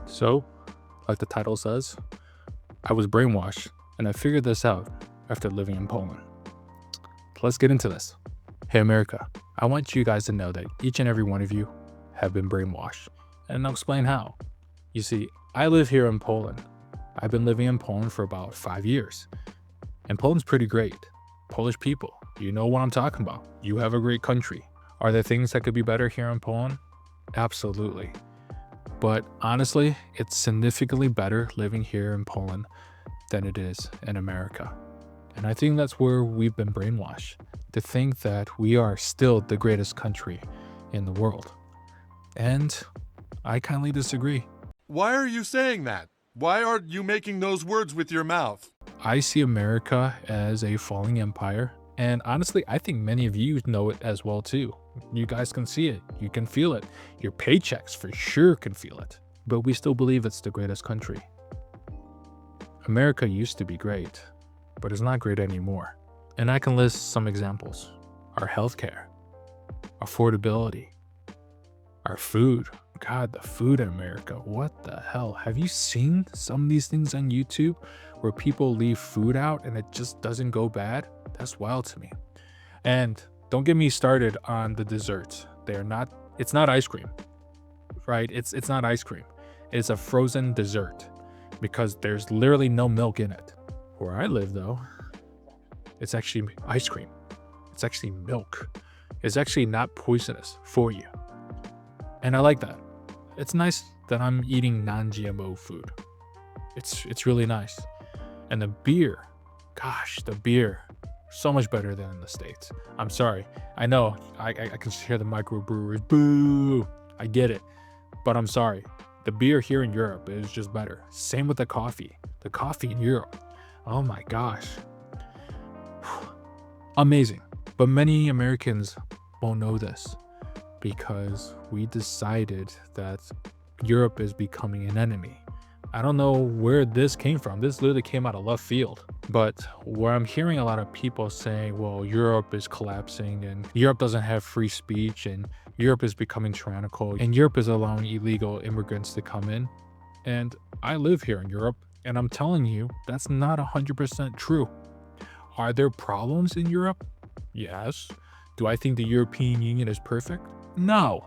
So, like the title says, I was brainwashed, and I figured this out after living in Poland. Let's get into this. Hey America, I want you guys to know that each and every one of you have been brainwashed, and I'll explain how. You see, I live here in Poland. I've been living in Poland for about 5 years, and Poland's pretty great. Polish people, you know what I'm talking about. You have a great country. Are there things that could be better here in Poland? Absolutely. But honestly, it's significantly better living here in Poland than it is in America. And I think that's where we've been brainwashed, to think that we are still the greatest country in the world. And I kindly disagree. Why are you saying that? Why are you making those words with your mouth? I see America as a falling empire. And honestly, I think many of you know it as well too. You guys can see it. You can feel it. Your paychecks for sure can feel it. But we still believe it's the greatest country. America used to be great, but it's not great anymore. And I can list some examples. Our healthcare, affordability, our food. God, the food in America, what the hell? Have you seen some of these things on YouTube where people leave food out and it just doesn't go bad? That's wild to me. And don't get me started on the desserts. It's not ice cream, right? It's not ice cream. It's a frozen dessert because there's literally no milk in it. Where I live though, it's actually ice cream. It's actually milk. It's actually not poisonous for you. And I like that. It's nice that I'm eating non-GMO food. It's really nice. And the beer, gosh, the beer, so much better than in the States. I'm sorry. I know, I can hear the microbrewers, boo, I get it. But I'm sorry. The beer here in Europe is just better. Same with the coffee. The coffee in Europe, oh my gosh. Amazing. But many Americans won't know this because we decided that Europe is becoming an enemy. I don't know where this came from. This literally came out of left field. But where I'm hearing a lot of people saying, well, Europe is collapsing and Europe doesn't have free speech and Europe is becoming tyrannical and Europe is allowing illegal immigrants to come in. And I live here in Europe and I'm telling you, that's not 100% true. Are there problems in Europe? Yes. Do I think the European Union is perfect? No.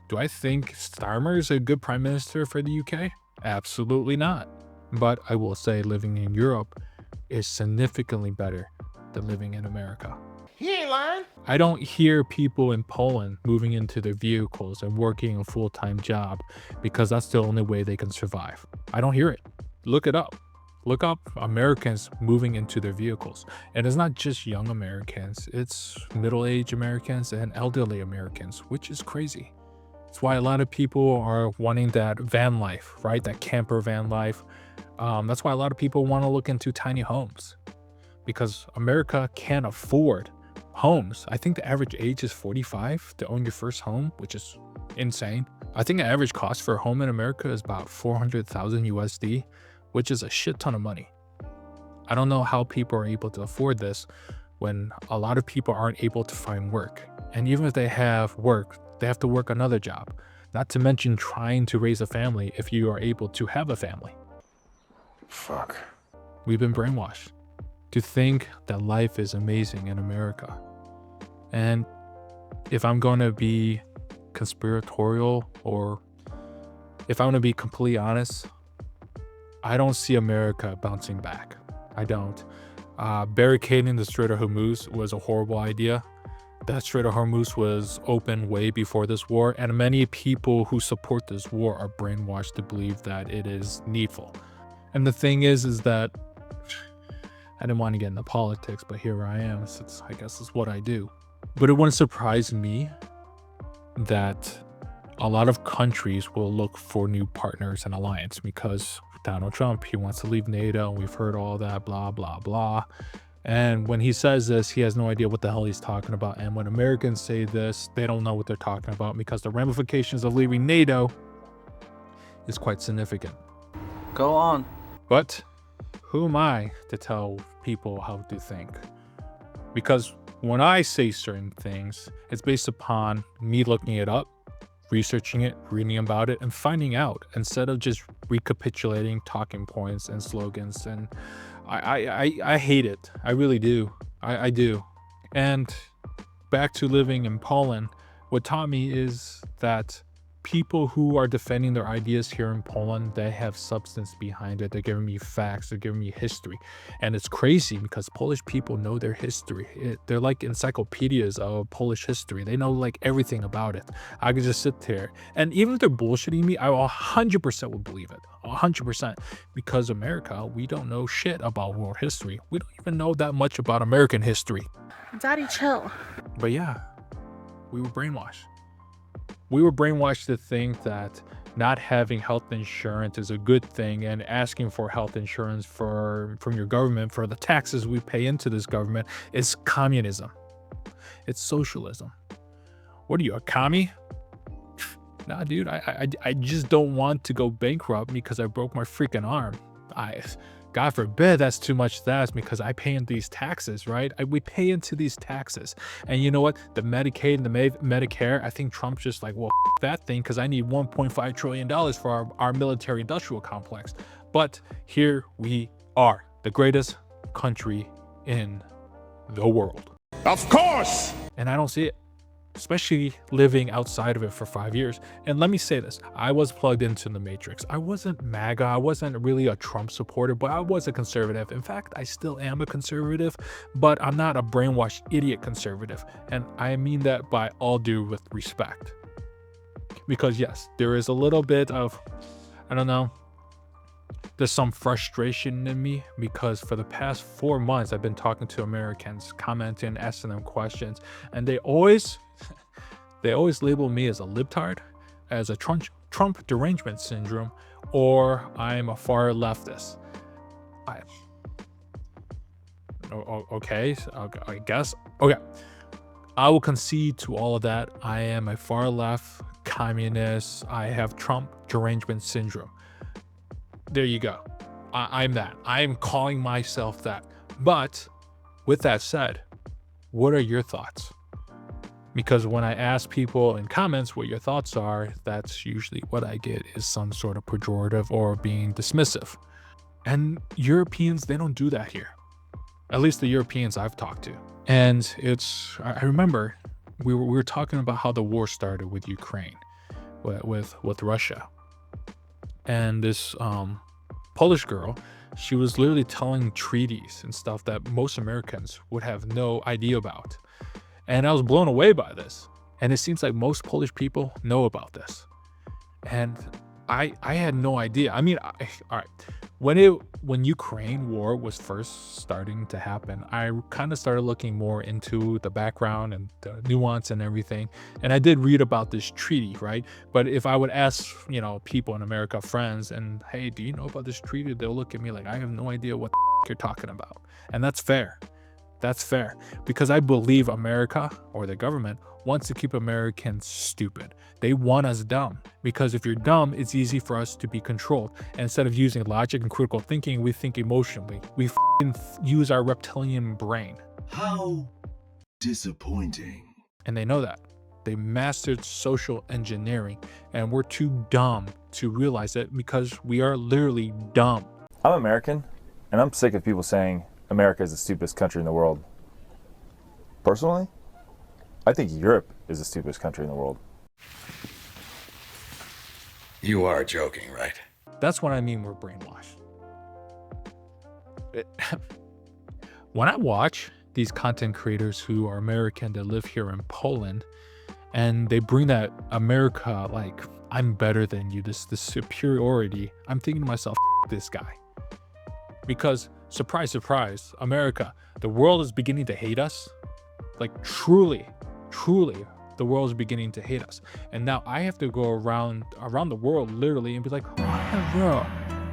Do I think Starmer is a good prime minister for the UK? Absolutely not. But I will say living in Europe is significantly better than living in America. He ain't lying. I don't hear people in Poland moving into their vehicles and working a full-time job because that's the only way they can survive. I don't hear it. Look it up. Look up Americans moving into their vehicles. And it's not just young Americans, it's middle-aged Americans and elderly Americans, which is crazy. It's why a lot of people are wanting that van life, right? That camper van life. That's why a lot of people want to look into tiny homes because America can't afford homes. I think the average age is 45 to own your first home, which is insane. I think the average cost for a home in America is about 400,000 USD, which is a shit ton of money. I don't know how people are able to afford this when a lot of people aren't able to find work. And even if they have work, they have to work another job, not to mention trying to raise a family if you are able to have a family. Fuck. We've been brainwashed to think that life is amazing in America. And if I'm going to be conspiratorial or if I'm going to be completely honest, I don't see America bouncing back. I don't. Barricading the Strait of Hormuz was a horrible idea. That Strait of Hormuz was open way before this war, and many people who support this war are brainwashed to believe that it is needful. And the thing is that I didn't want to get into politics, but here I am. I guess it's what I do. But it wouldn't surprise me that a lot of countries will look for new partners and alliance because Donald Trump, he wants to leave NATO, and we've heard all that, blah, blah, blah. And when he says this, he has no idea what the hell he's talking about. And when Americans say this, they don't know what they're talking about because the ramifications of leaving NATO is quite significant. Go on. But who am I to tell people how to think? Because when I say certain things, it's based upon me looking it up, researching it, reading about it, and finding out instead of just recapitulating talking points and slogans, and I hate it. I really do. I do. And back to living in Poland, what taught me is that people who are defending their ideas here in Poland, they have substance behind it. They're giving me facts, they're giving me history. And it's crazy because Polish people know their history. They're like encyclopedias of Polish history. They know like everything about it. I could just sit there, and even if they're bullshitting me, I 100% would believe it. 100%. Because America, we don't know shit about world history. We don't even know that much about American history. Daddy, chill. But yeah, we were brainwashed. We were brainwashed to think that not having health insurance is a good thing, and asking for health insurance from your government for the taxes we pay into this government is communism. It's socialism. What are you, a commie? Nah, dude, I just don't want to go bankrupt because I broke my freaking arm. God forbid that's too much to ask, because I pay into these taxes, right? We pay into these taxes. And you know what? The Medicaid and the Medicare, I think Trump's just like, well, that thing, because I need $1.5 trillion for our military industrial complex. But here we are, the greatest country in the world. Of course! And I don't see it, especially living outside of it for 5 years. And let me say this, I was plugged into the matrix. I wasn't MAGA, I wasn't really a Trump supporter, but I was a conservative. In fact, I still am a conservative, but I'm not a brainwashed idiot conservative. And I mean that by all due with respect. Because yes, there is a little bit of, I don't know, there's some frustration in me, because for the past 4 months, I've been talking to Americans, commenting, asking them questions, and they always label me as a libtard, as a Trump derangement syndrome, or I'm a far leftist. Okay, I guess. Okay, I will concede to all of that. I am a far left communist. I have Trump derangement syndrome. There you go. I'm that. I'm calling myself that. But with that said, what are your thoughts? Because when I ask people in comments what your thoughts are, that's usually what I get, is some sort of pejorative or being dismissive. And Europeans, they don't do that here. At least the Europeans I've talked to. And I remember we were talking about how the war started with Ukraine, with Russia. And this Polish girl, she was literally telling treaties and stuff that most Americans would have no idea about. And I was blown away by this. And it seems like most Polish people know about this. And I had no idea. I mean, all right. When Ukraine war was first starting to happen, I kind of started looking more into the background and the nuance and everything. And I did read about this treaty, right? But if I would ask, people in America, friends, and hey, do you know about this treaty? They'll look at me like, I have no idea what the you're talking about. And that's fair. That's fair, because I believe America, or the government, wants to keep Americans stupid. They want us dumb, because if you're dumb, it's easy for us to be controlled. And instead of using logic and critical thinking, we think emotionally. We use our reptilian brain. How disappointing. And they know that. They mastered social engineering, and we're too dumb to realize it, because we are literally dumb. I'm American, and I'm sick of people saying America is the stupidest country in the world. Personally, I think Europe is the stupidest country in the world. You are joking, right? That's what I mean we're brainwashed. When I watch these content creators who are American that live here in Poland, and they bring that America, like, I'm better than you, this superiority, I'm thinking to myself, this guy. Because surprise, surprise, America, the world is beginning to hate us. Like, truly, the world is beginning to hate us. And now I have to go around the world literally and be like, oh, bro,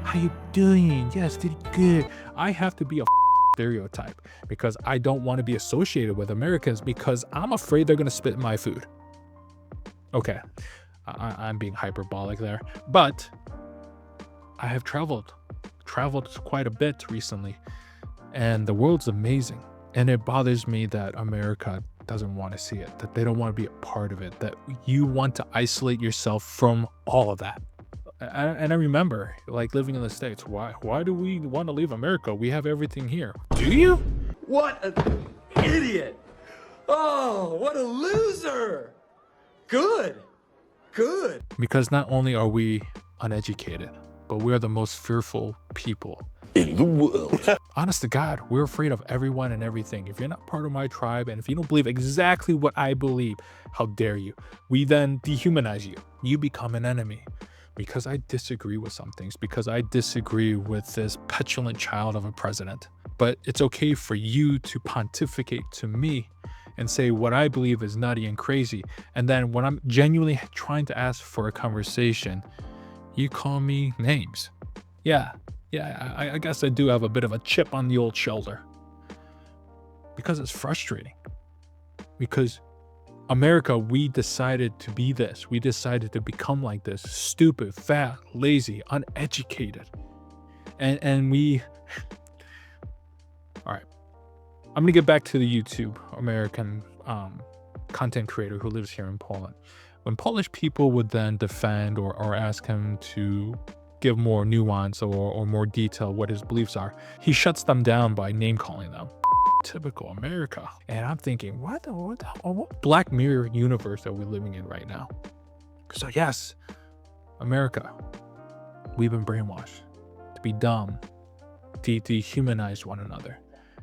how you doing? Yes, did good. I have to be a stereotype, because I don't want to be associated with Americans, because I'm afraid they're going to spit in my food. Okay, I'm being hyperbolic there, but I have traveled quite a bit recently, and the world's amazing. And it bothers me that America doesn't want to see it, that they don't want to be a part of it, that you want to isolate yourself from all of that. And I remember like living in the States. Why do we want to leave America? We have everything here. Do you? What an idiot! Oh, what a loser! Good. Good. Because not only are we uneducated, but we are the most fearful people In the world. honest to God, we're afraid of everyone and everything. If you're not part of my tribe and if you don't believe exactly what I believe, how dare you? We then dehumanize you. You become an enemy because I disagree with some things, because I disagree with this petulant child of a president. But it's okay for you to pontificate to me and say what I believe is nutty and crazy. And then when I'm genuinely trying to ask for a conversation, you call me names. Yeah, I guess I do have a bit of a chip on the old shoulder. Because it's frustrating. Because America, we decided to be this. We decided to become like this. Stupid, fat, lazy, uneducated. And we... All right. I'm going to get back to the YouTube American content creator who lives here in Poland. When Polish people would then defend or ask him to give more nuance or more detail what his beliefs are, he shuts them down by name calling them. Typical America. And I'm thinking, what Black Mirror universe are we living in right now? So yes, America, we've been brainwashed to be dumb, to dehumanize one another,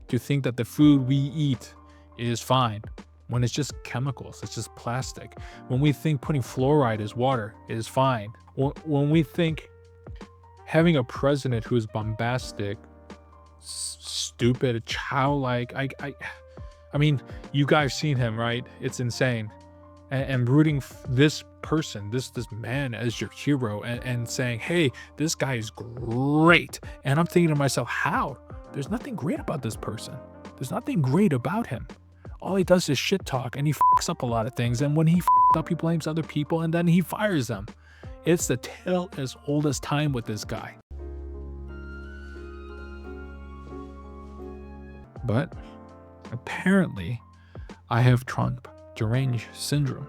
to think that the food we eat is fine when it's just chemicals, it's just plastic. When we think putting fluoride as water is fine. When we think having a president who is bombastic, stupid, childlike, I mean, you guys seen him, right? It's insane. And rooting this person, this man as your hero and saying, hey, this guy is great. And I'm thinking to myself, how? There's nothing great about this person. There's nothing great about him. All he does is shit talk and he fucks up a lot of things. And when he fucks up, he blames other people and then he fires them. It's the tale as old as time with this guy. But apparently I have Trump deranged syndrome.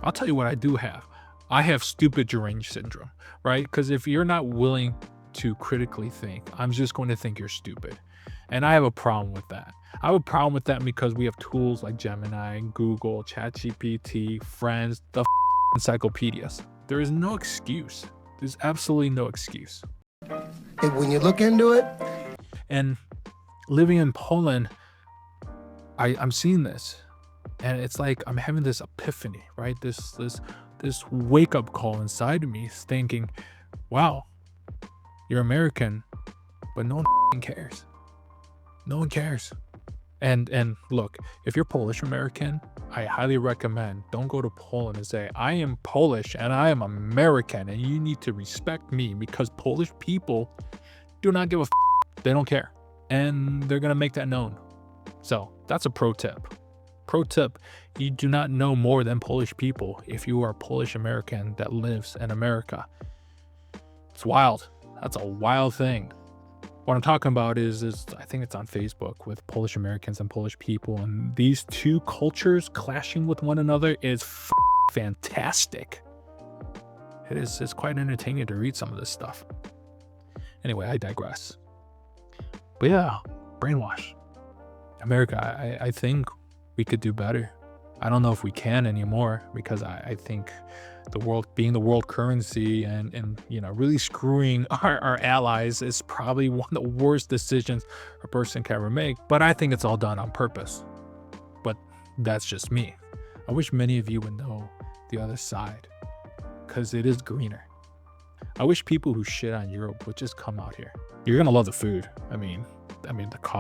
I'll tell you what I do have. I have stupid deranged syndrome, right? Because if you're not willing to critically think, I'm just going to think you're stupid. And I have a problem with that. I have a problem with that because we have tools like Gemini, Google, ChatGPT, Friends, the encyclopedias. There is no excuse. There's absolutely no excuse. And when you look into it, and living in Poland, I'm seeing this, and it's like I'm having this epiphany, right? This wake up call inside of me, thinking, "Wow, you're American, but no one cares. No one cares." And look, if you're Polish American, I highly recommend don't go to Poland and say, "I am Polish and I am American, and you need to respect me," because Polish people do not give a. They don't care. And they're going to make that known. So that's a pro tip. Pro tip, you do not know more than Polish people if you are Polish American that lives in America. It's wild. That's a wild thing. What I'm talking about is I think it's on Facebook with Polish Americans and Polish people. And these two cultures clashing with one another is fantastic. It's quite entertaining to read some of this stuff. Anyway, I digress. But yeah, brainwash. America, I think we could do better. I don't know if we can anymore because I think the world being the world currency and you know really screwing our allies is probably one of the worst decisions a person can ever make. But I think it's all done on purpose. But that's just me. I wish many of you would know the other side because it is greener. I wish people who shit on Europe would just come out here. You're gonna love the food. I mean,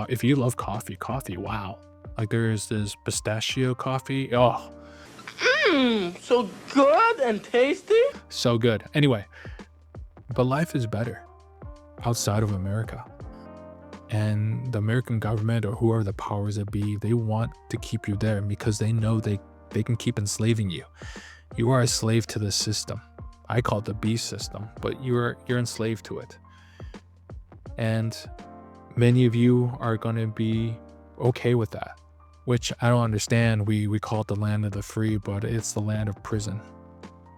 if you love coffee, wow. Like there is this pistachio coffee. Oh, So good and tasty. so good. Anyway, but life is better outside of America. And the American government or whoever the powers that be, they want to keep you there because they know they can keep enslaving you. You are a slave to the system. I call it the beast system, but you're enslaved to it. And many of you are going to be okay with that, which I don't understand. We call it the land of the free, but it's the land of prison.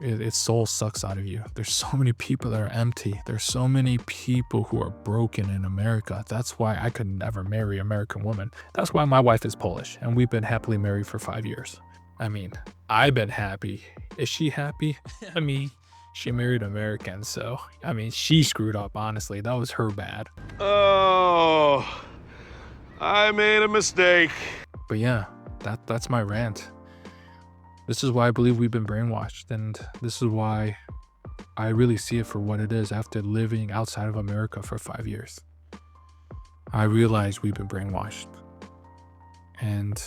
Its soul sucks out of you. There's so many people that are empty. There's so many people who are broken in America. That's why I could never marry an American woman. That's why my wife is Polish, and we've been happily married for 5 years. I mean, I've been happy. Is she happy? I mean, she married an American, so I mean, she screwed up, honestly. That was her bad. Oh, I made a mistake. But yeah, that's my rant. This is why I believe we've been brainwashed, and this is why I really see it for what it is after living outside of America for 5 years. I realize we've been brainwashed. And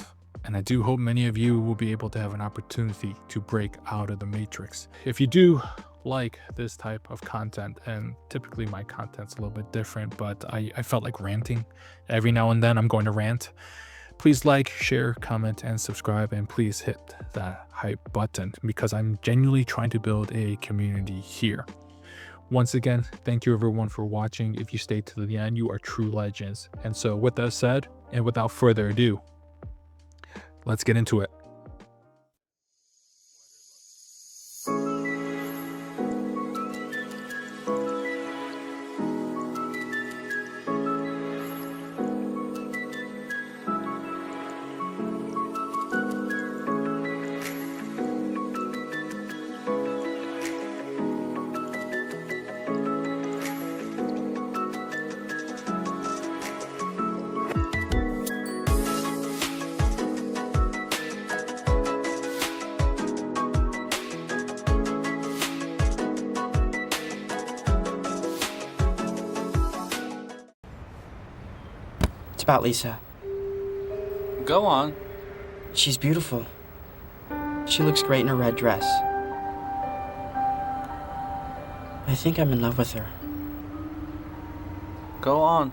I do hope many of you will be able to have an opportunity to break out of the matrix. If you do like this type of content, and typically my content's a little bit different, but I felt like ranting. Every now and then I'm going to rant. Please like, share, comment, and subscribe, and please hit that hype button because I'm genuinely trying to build a community here. Once again, thank you everyone for watching. If you stayed to the end, you are true legends. And so with that said, and without further ado, let's get into it. It's about Lisa. Go on. She's beautiful. She looks great in a red dress. I think I'm in love with her. Go on.